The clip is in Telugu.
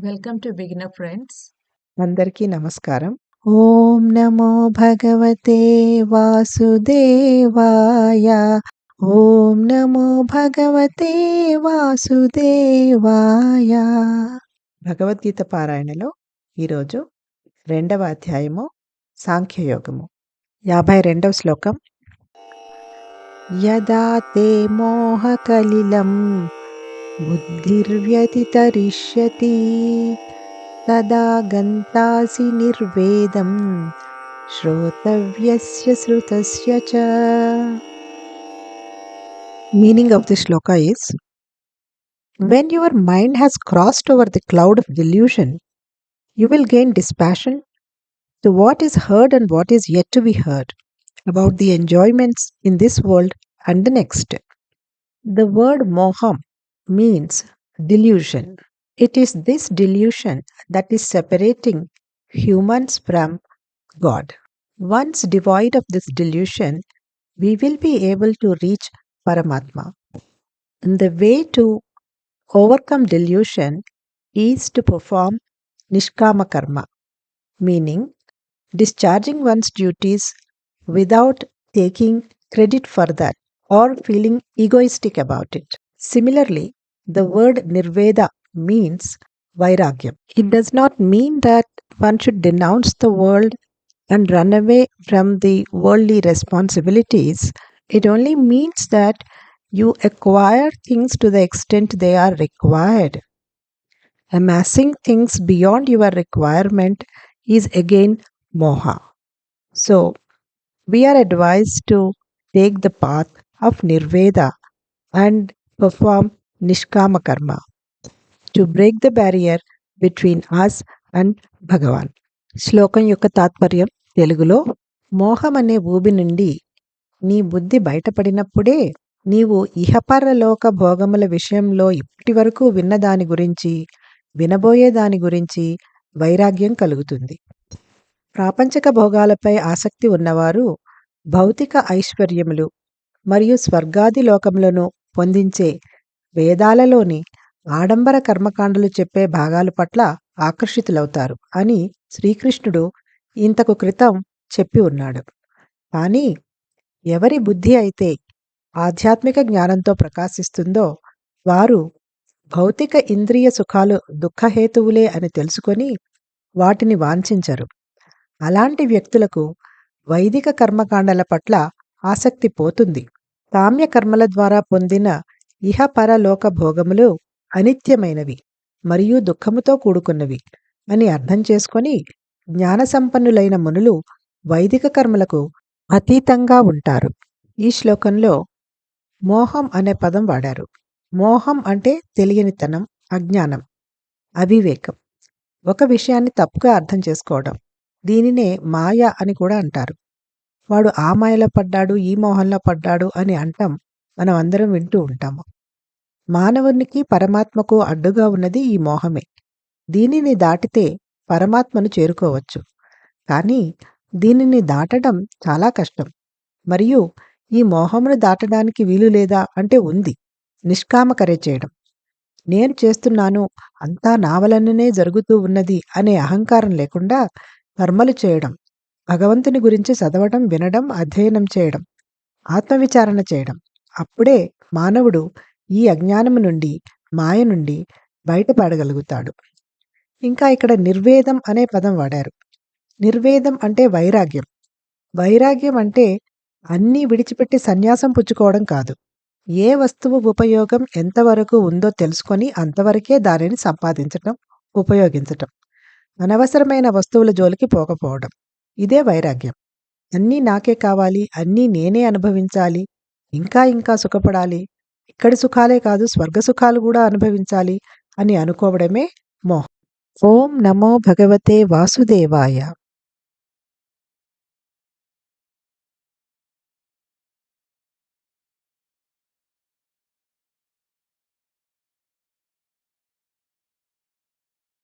Welcome to beginner friends. అందరికీ నమస్కారం. ఓం నమో భగవతే వాసుదేవాయ. ఓం నమో భగవతే వాసుదేవాయ. భగవద్గీత పారాయణలో ఈరోజు 2వ అధ్యాయము సాంఖ్యయోగము 52వ శ్లోకం. యదా తే మోహకలిలం బుద్ధిర్వ్యతితరిష్యతి తదా గంతాసి నిర్వేదం శ్రోతవ్యస్య శృతస్య చ. Meaning of the shloka is, when your mind has crossed over the cloud of delusion, you will gain dispassion to what is heard and what is yet to be heard about the enjoyments in this world and the next. The word moham means delusion. It is this delusion that is separating humans from God. Once devoid of this delusion, we will be able to reach Paramatma. And the way to overcome delusion is to perform Nishkama Karma, meaning discharging one's duties without taking credit for that or feeling egoistic about it. Similarly, the word Nirveda means Vairagyam. It does not mean that one should denounce the world and run away from the worldly responsibilities. It only means that you acquire things to the extent they are required. Amassing things beyond your requirement is again moha. So, we are advised to take the path of Nirveda and perform Nishkama Karma to break the barrier between us and Bhagavan. శ్లోకం యొక్క తాత్పర్యం తెలుగులో: మోహం అనే ఊబి నుండి నీ బుద్ధి బయటపడినప్పుడే నీవు ఇహపరలోక భోగముల విషయంలో ఇప్పటి వరకు విన్నదాని గురించి, వినబోయే దాని గురించి వైరాగ్యం కలుగుతుంది. ప్రాపంచిక భోగాలపై ఆసక్తి ఉన్నవారు భౌతిక ఐశ్వర్యములు మరియు స్వర్గాది లోకములను పొందించే వేదాలలోని ఆడంబర కర్మకాండలు చెప్పే భాగాల పట్ల ఆకర్షితులవుతారు అని శ్రీకృష్ణుడు ఇంతకు క్రితం చెప్పి ఉన్నాడు. కానీ ఎవరి బుద్ధి అయితే ఆధ్యాత్మిక జ్ఞానంతో ప్రకాశిస్తుందో వారు భౌతిక ఇంద్రియ సుఖాలు దుఃఖహేతువులే అని తెలుసుకొని వాటిని వాంఛించరు. అలాంటి వ్యక్తులకు వైదిక కర్మకాండల పట్ల ఆసక్తి పోతుంది. కామ్య కర్మల ద్వారా పొందిన ఇహపరలోక భోగములు అనిత్యమైనవి మరియు దుఃఖముతో కూడుకున్నవి అని అర్థం చేసుకొని జ్ఞానసంపన్నులైన మునులు వైదిక కర్మలకు అతీతంగా ఉంటారు. ఈ శ్లోకంలో మోహం అనే పదం వాడారు. మోహం అంటే తెలియనితనం, అజ్ఞానం, అవివేకం, ఒక విషయాన్ని తప్పుగా అర్థం చేసుకోవడం. దీనినే మాయ అని కూడా అంటారు. వాడు ఆ మాయలో పడ్డాడు, ఈ మోహంలో పడ్డాడు అని అంటాం మనం అందరం వింటూ ఉంటాము. మానవునికి పరమాత్మకు అడ్డుగా ఉన్నది ఈ మోహమే. దీనిని దాటితే పరమాత్మను చేరుకోవచ్చు. కానీ దీనిని దాటడం చాలా కష్టం. మరియు ఈ మోహమును దాటడానికి వీలు లేదా అంటే ఉంది. నిష్కామకరే చేయడం. నేను చేస్తున్నాను, అంతా నా వలననే జరుగుతూ ఉన్నది అనే అహంకారం లేకుండా కర్మలు చేయడం, భగవంతుని గురించి చదవడం, వినడం, అధ్యయనం చేయడం, ఆత్మవిచారణ చేయడం. అప్పుడే మానవుడు ఈ అజ్ఞానము నుండి, మాయ నుండి బయటపడగలుగుతాడు. ఇంకా ఇక్కడ నిర్వేదం అనే పదం వాడారు. నిర్వేదం అంటే వైరాగ్యం. వైరాగ్యం అంటే అన్నీ విడిచిపెట్టి సన్యాసం పుచ్చుకోవడం కాదు. ఏ వస్తువు ఉపయోగం ఎంతవరకు ఉందో తెలుసుకొని అంతవరకే దానిని సంపాదించటం, ఉపయోగించటం. అనవసరమైన వస్తువుల జోలికి పోకపోవడం. ఇదే వైరాగ్యం. అన్నీ నాకే కావాలి, అన్నీ నేనే అనుభవించాలి, ఇంకా ఇంకా సుఖపడాలి, ఇక్కడి సుఖాలే కాదు స్వర్గ సుఖాలు కూడా అనుభవించాలి అని అనుకోవడమే మోహం. ఓం నమో భగవతే వాసుదేవాయ.